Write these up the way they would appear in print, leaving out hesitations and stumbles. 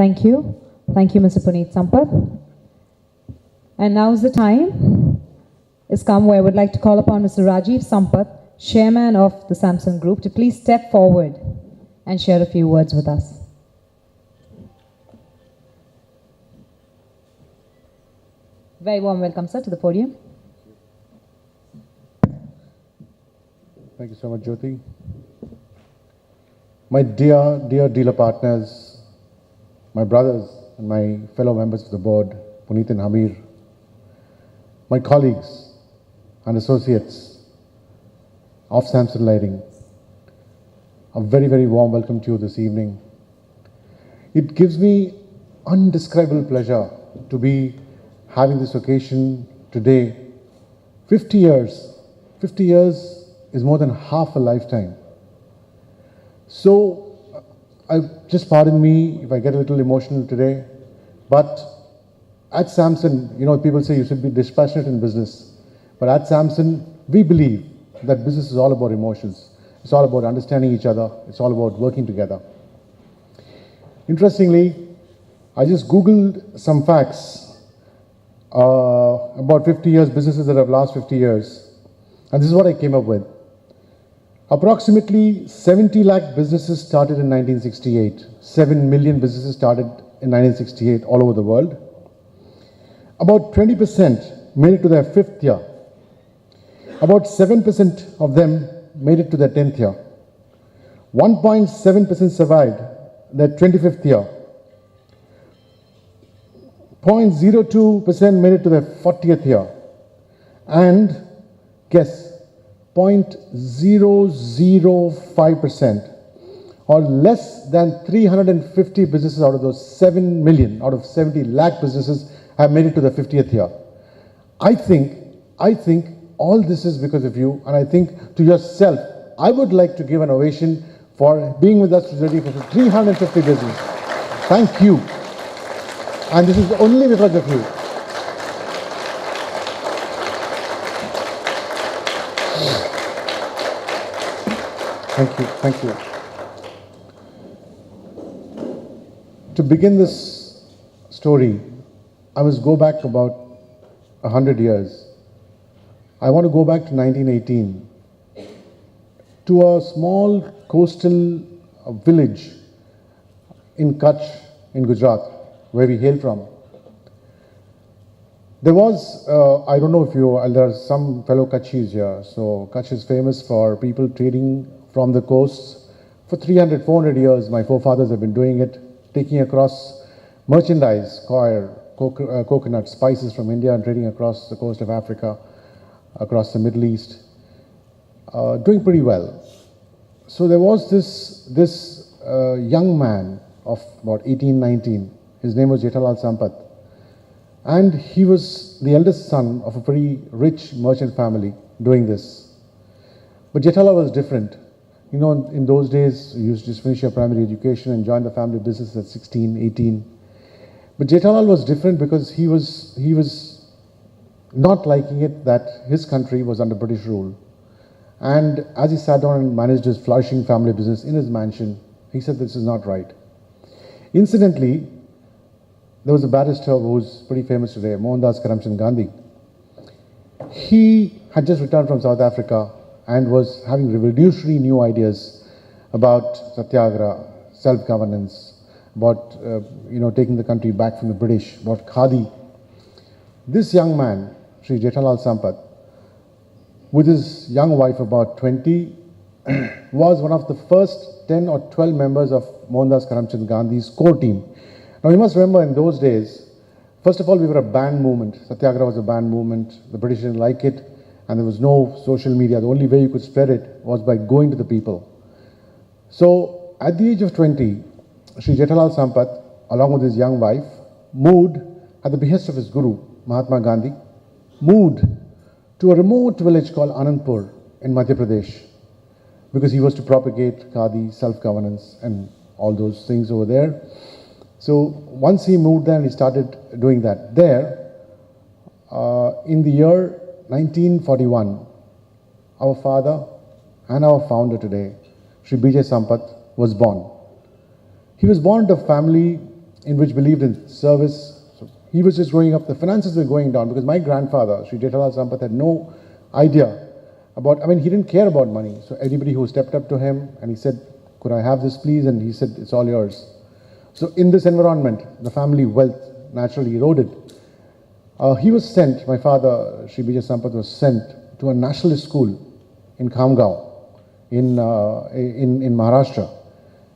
Thank you. Thank you, Mr. Puneet Sampat. And now's the time has come where I would like to call upon Mr. Rajiv Sampat, Chairman of the Samsung Group, to please step forward and share a few words with us. Very warm welcome, sir, to the podium. Thank you so much, Jyoti. My dear dealer partners, my brothers and my fellow members of the board, Puneet and Hamir, my colleagues and associates of Samsung Lighting, a very, very warm welcome to you this evening. It gives me indescribable pleasure to be having this occasion today. 50 years is more than half a lifetime. So, just pardon me if I get a little emotional today, but at Samsung, you know, people say you should be dispassionate in business, but at Samsung, we believe that business is all about emotions. It's all about understanding each other. It's all about working together. Interestingly, I just Googled some facts about 50 years, businesses that have lasted 50 years, and this is what I came up with. Approximately 70 lakh businesses started in 1968. 7 million businesses started in 1968 all over the world. About 20% made it to their 5th year. About 7% of them made it to their 10th year. 1.7% survived their 25th year. 0.02% made it to their 40th year. And guess, 0.005% or less than 350 businesses out of those 7 million, out of 70 lakh businesses have made it to the 50th year. I think all this is because of you, and I think to yourself, I would like to give an ovation for being with us today for 350 businesses. Thank you. And this is only because of you. Thank you. To begin this story, I must go back about 100 years. I want to go back to 1918, to a small coastal village in Kutch, in Gujarat, where we hail from. There was, I don't know if there are some fellow Kutchis here. So Kutch is famous for people trading from the coasts. For 300, 400 years, my forefathers have been doing it, taking across merchandise, coir, coconut, spices from India and trading across the coast of Africa, across the Middle East, doing pretty well. So there was this young man of about 18, 19. His name was Jethalal Sampat. And he was the eldest son of a pretty rich merchant family doing this. But Jethalal was different. You know, in those days, you used to just finish your primary education and join the family business at 16, 18. But Jethalal was different because he was not liking it that his country was under British rule. And as he sat down and managed his flourishing family business in his mansion, he said this is not right. Incidentally, there was a barrister who's pretty famous today, Mohandas Karamchand Gandhi. He had just returned from South Africa and was having revolutionary new ideas about satyagraha, self-governance, about taking the country back from the British, about khadi. This young man, Sri Jethalal Sampat, with his young wife about 20, was one of the first 10 or 12 members of Mohandas Karamchand Gandhi's core team. Now you must remember in those days, first of all, we were a banned movement. Satyagraha was a banned movement. The British didn't like it, and there was no social media. The only way you could spread it was by going to the people. So at the age of 20, Sri Jethalal Sampat, along with his young wife, moved at the behest of his guru, Mahatma Gandhi, moved to a remote village called Anandpur in Madhya Pradesh, because he was to propagate khadi, self-governance, and all those things over there. So once he moved there and he started doing that there, in the year 1941, our father and our founder today, Sri B.J. Sampat, was born. He was born to a family in which believed in service. So he was just growing up, the finances were going down because my grandfather, Sri Jethalal Sampat, had no idea about, I mean, he didn't care about money. So anybody who stepped up to him and he said, could I have this please? And he said, it's all yours. So in this environment, the family wealth naturally eroded. He was sent, my father, Sri Bijay Sampat, was sent to a nationalist school in Khamgaon in Maharashtra.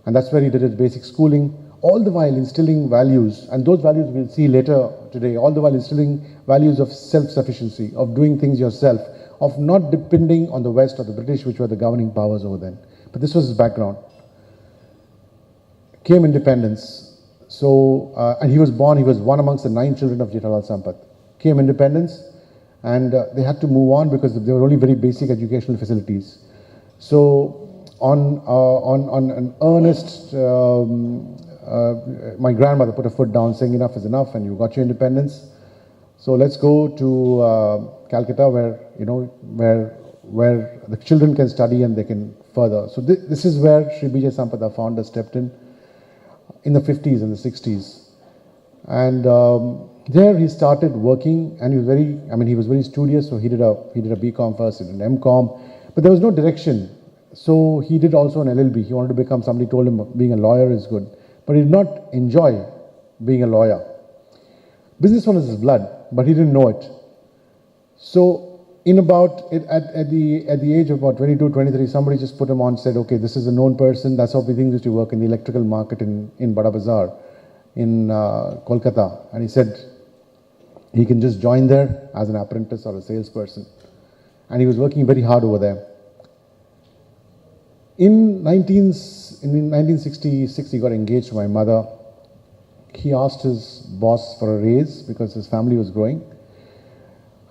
And that's where he did his basic schooling, all the while instilling values, and those values we'll see later today, all the while instilling values of self-sufficiency, of doing things yourself, of not depending on the West or the British, which were the governing powers over then. But this was his background. Came independence. So, and he was born, he was one amongst the 9 children of Jethalal Sampat. Came independence, and they had to move on because there were only very basic educational facilities. So, on an earnest, my grandmother put her foot down saying enough is enough and you got your independence. So let's go to Calcutta where, you know, where the children can study and they can further. So this is where Sri Bijay Sampat, our founder, stepped in the 50s and the 60s. And there he started working, and he was very, I mean, he was very studious, so he did a BCom first, he did an MCom, but there was no direction. So he did also an LLB. He wanted to become, somebody told him being a lawyer is good, but he did not enjoy being a lawyer. Business was his blood, but he didn't know it. So in about, at the age of about 22, 23, somebody just put him on, said, okay, this is a known person. That's how we think used to work in the electrical market in Bada Bazaar in Kolkata. And he said he can just join there as an apprentice or a salesperson. And he was working very hard over there. In 1966, he got engaged to my mother. He asked his boss for a raise because his family was growing.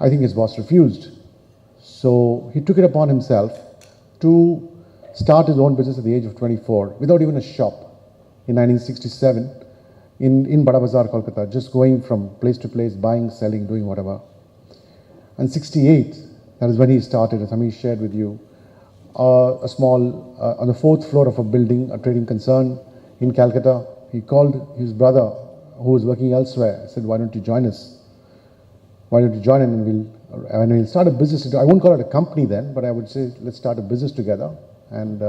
I think his boss refused. So he took it upon himself to start his own business at the age of 24 without even a shop in 1967 in Bada Bazaar, Kolkata, just going from place to place, buying, selling, doing whatever. And 68, that is when he started, as Amish shared with you, a small, on the 4th floor of a building, a trading concern in Calcutta. He called his brother who was working elsewhere, said, why don't you join us? Why don't you join in and we'll start a business. I won't call it a company then, but I would say let's start a business together and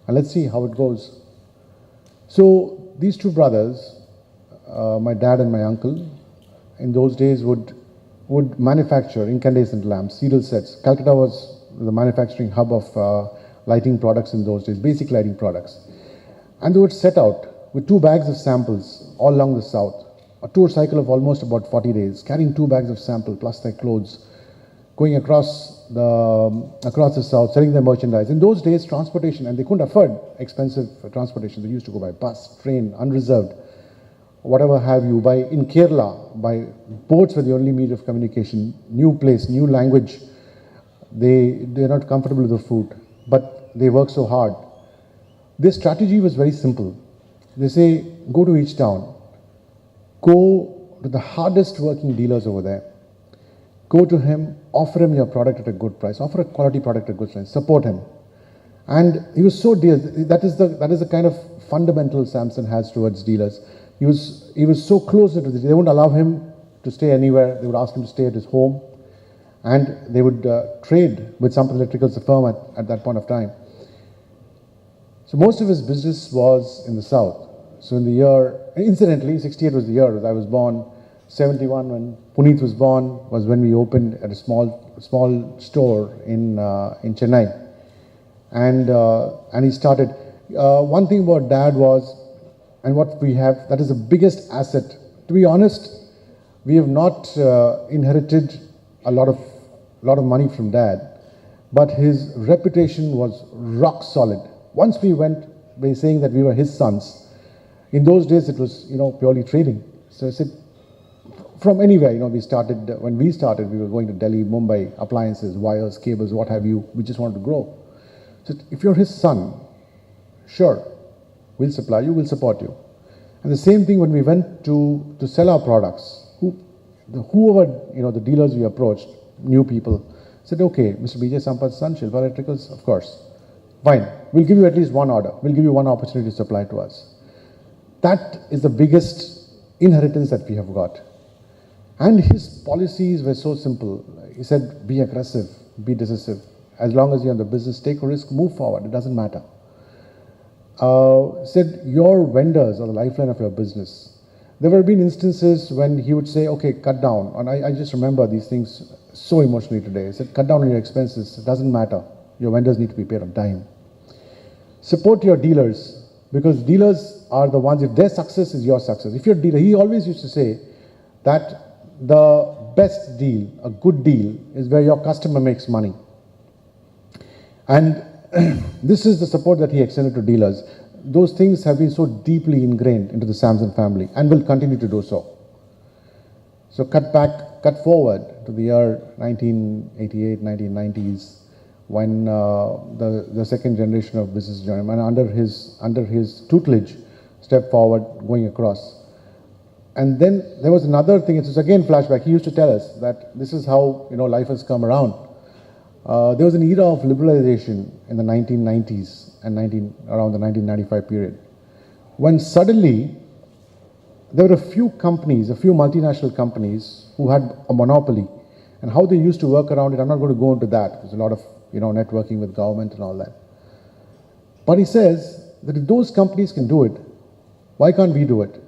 let's see how it goes. So these two brothers, my dad and my uncle, in those days would manufacture incandescent lamps, serial sets. Calcutta was the manufacturing hub of lighting products in those days, basic lighting products. And they would set out with 2 bags of samples all along the south, a tour cycle of almost about 40 days, carrying 2 bags of sample plus their clothes, going across the south, selling their merchandise. In those days, transportation, and they couldn't afford expensive transportation. They used to go by bus, train, unreserved, whatever have you. In Kerala, by boats were the only means of communication, new place, new language. They're not comfortable with the food, but they work so hard. Their strategy was very simple. They say, go to each town, go to the hardest working dealers over there, go to him, offer him your product at a good price, offer a quality product at a good price, support him. And he was so dear. That is the kind of fundamental Samson has towards dealers. He was so close to this. They wouldn't allow him to stay anywhere. They would ask him to stay at his home. And they would trade with Sampat Electricals, the firm at that point of time. So most of his business was in the south. So in the year, incidentally, 68 was the year I was born. 71, when Puneet was born, was when we opened at a small store in Chennai. And he started. One thing about Dad was, and what we have, that is the biggest asset. To be honest, we have not inherited a lot of money from Dad, but his reputation was rock solid. Once we went by saying that we were his sons. In those days, it was purely trading. So I said, from anywhere, when we started, we were going to Delhi, Mumbai, appliances, wires, cables, what have you. We just wanted to grow. So if you're his son, sure, we'll supply you, we'll support you. And the same thing when we went to sell our products. Whoever, the dealers we approached, new people, said, okay, Mr. Bijay Sampat's son, Shilpa Electricals, of course. Fine, we'll give you at least one order. We'll give you one opportunity to supply to us. That is the biggest inheritance that we have got. And his policies were so simple. He said, be aggressive, be decisive. As long as you're in the business, take a risk, move forward, it doesn't matter. Said, your vendors are the lifeline of your business. There have been instances when he would say, okay, cut down. And I just remember these things so emotionally today. He said, cut down on your expenses, it doesn't matter. Your vendors need to be paid on time. Support your dealers, because dealers are the ones, if their success is your success. If you're a dealer, he always used to say that the best deal, a good deal, is where your customer makes money. And this is the support that he extended to dealers. Those things have been so deeply ingrained into the Samson family and will continue to do so. So cut forward to the year 1988, 1990s, when the second generation of business joined, and under his tutelage, stepped forward, going across. And then there was another thing. It was again flashback. He used to tell us that this is how life has come around. There was an era of liberalization in the 1990s and around the 1995 period, when suddenly there were a few companies, a few multinational companies who had a monopoly, and how they used to work around it. I'm not going to go into that. There's a lot of networking with government and all that. But he says that if those companies can do it, why can't we do it?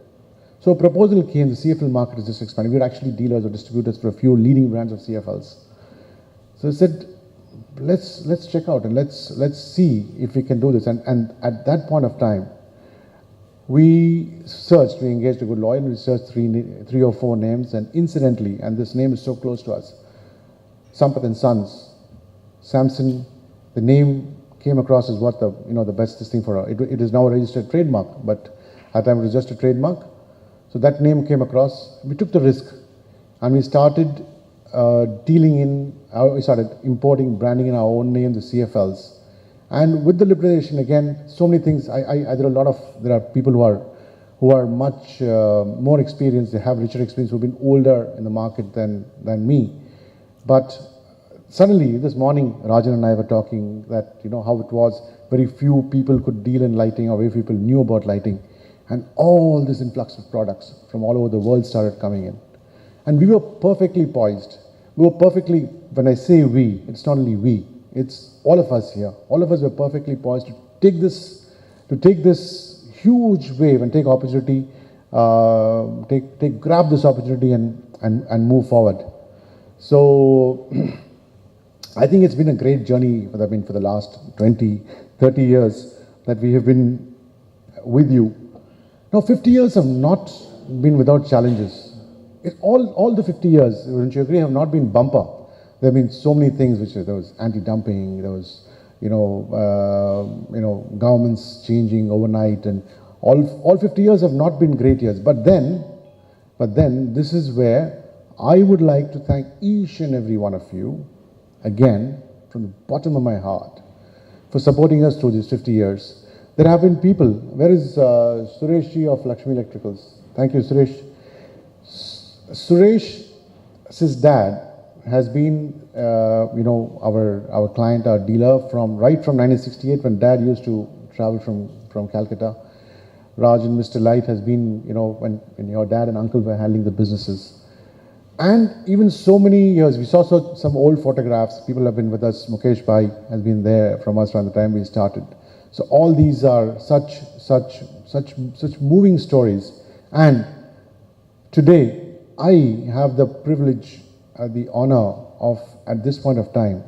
So a proposal came. The CFL market is just expanding. We're actually dealers or distributors for a few leading brands of CFLs. So he said, let's check out and let's see if we can do this. And at that point of time, we engaged a good lawyer, and we searched three or four names, and incidentally, and this name is so close to us, Sampat and Sons, Samson, the name came across as what the best thing for her. It is now a registered trademark, but at the time it was just a trademark. So that name came across. We took the risk, and we started we started importing, branding in our own name, the CFLs. And with the liberalization, again, so many things. There are people who are much more experienced. They have richer experience, who've been older in the market than me. But suddenly, this morning, Rajan and I were talking that, how it was, very few people could deal in lighting, or very few people knew about lighting. And all this influx of products from all over the world started coming in. And we were perfectly poised. When I say we, it's not only we, it's all of us here. All of us were perfectly poised to take this huge wave and take opportunity, grab this opportunity and move forward. So I think it's been a great journey for the last 20, 30 years that we have been with you. Now 50 years have not been without challenges. All the 50 years, wouldn't you agree, have not been bumper. There have been so many things, there was anti-dumping, there was, governments changing overnight, and all 50 years have not been great years. But then, this is where I would like to thank each and every one of you, again, from the bottom of my heart, for supporting us through these 50 years. There have been people. Where is Suresh Ji of Lakshmi Electricals? Thank you, Suresh. Suresh's dad has been, our client, our dealer right from 1968, when Dad used to travel from Calcutta. Raj and Mr. Light has been, when your dad and uncle were handling the businesses. And even so many years, we saw some old photographs. People have been with us. Mukesh Bhai has been there from us from the time we started. So all these are such moving stories. And today, I have the privilege, the honor of, at this point of time,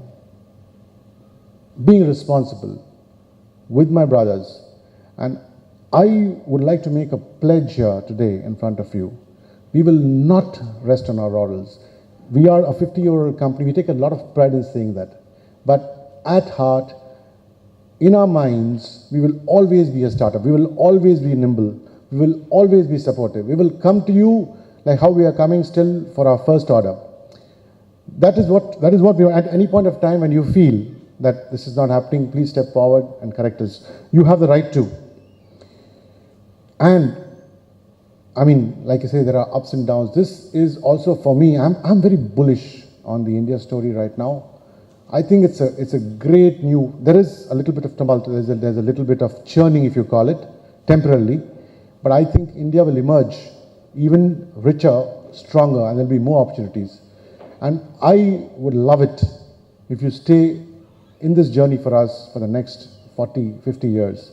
being responsible with my brothers. And I would like to make a pledge here today in front of you. We will not rest on our laurels. We are a 50-year-old company. We take a lot of pride in saying that. But at heart, in our minds, we will always be a startup. We will always be nimble. We will always be supportive. We will come to you like how we are coming still for our first order. That is what we are. At any point of time when you feel that this is not happening, please step forward and correct us. You have the right to. And I mean, like I say, there are ups and downs. This is also for me, I'm very bullish on the India story right now. I think it's a great new, there is a little bit of tumult, there's a little bit of churning, if you call it, temporarily. But I think India will emerge even richer, stronger, and there'll be more opportunities. And I would love it if you stay in this journey for us for the next 40, 50 years.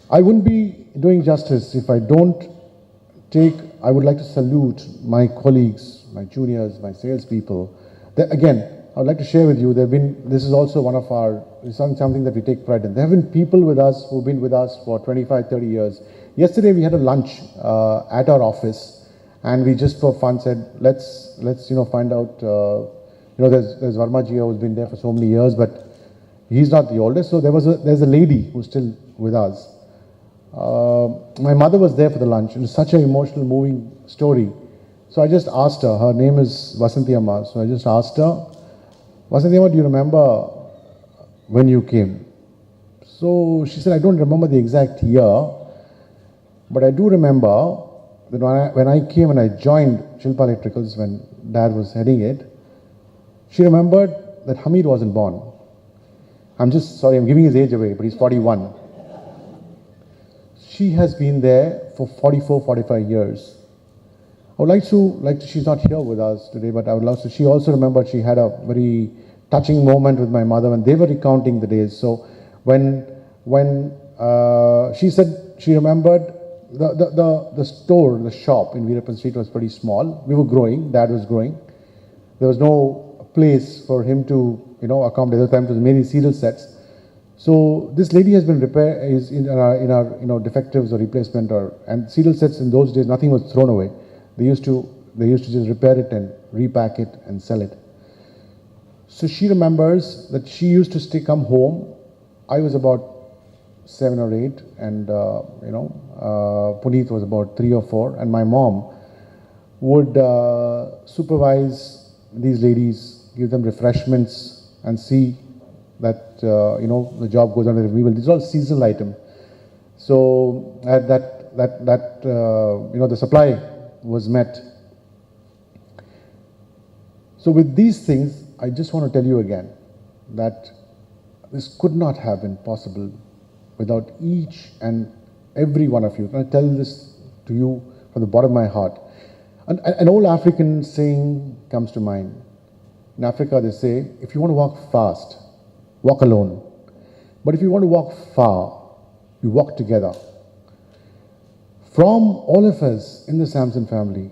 I wouldn't be doing justice if I I would like to salute my colleagues, my juniors, my salespeople. Again, I would like to share with you, this is also something that we take pride in. There have been people with us who've been with us for 25, 30 years. Yesterday we had a lunch at our office, and we just for fun said, let's find out, there's Varmaji who's been there for so many years, but he's not the oldest. So there's a lady who's still with us. My mother was there for the lunch. It was such an emotional, moving story. So I just asked her name is Vasanthi Amma. So I just asked her, Vasanthi Amma, do you remember when you came? So she said, I don't remember the exact year, but I do remember that when I came and I joined Shilpa Electricals when Dad was heading it, she remembered that Hamid wasn't born. I'm giving his age away, but he's 41. She has been there for 44, 45 years. I would like to, she's not here with us today, but I would love to. She also remembered she had a very touching moment with my mother when they were recounting the days. So when she said she remembered the store, the shop in Veerappan Street was pretty small. We were growing, Dad was growing. There was no place for him to, accommodate. At the time it was mainly serial sets. So this lady has been is in our defectives or replacement and serial sets in those days, nothing was thrown away. They used to just repair it and repack it and sell it. So she remembers that she used to come home. I was about 7 or 8, and Puneet was about 3 or 4, and my mom would supervise these ladies, give them refreshments, and see that the job goes under review. These are all seasonal items. So the supply was met. So with these things, I just want to tell you again that this could not have been possible without each and every one of you. And I tell this to you from the bottom of my heart. An old African saying comes to mind. In Africa, they say, if you want to walk fast, walk alone. But if you want to walk far, you walk together. From all of us in the Samson family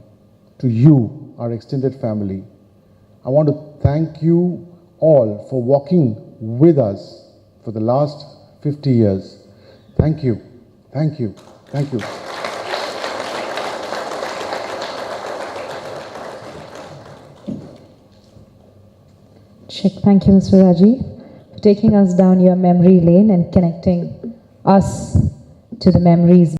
to you, our extended family, I want to thank you all for walking with us for the last 50 years. Thank you. Thank you. Thank you. Thank you, Mr. Rajiv, for taking us down your memory lane and connecting us to the memories.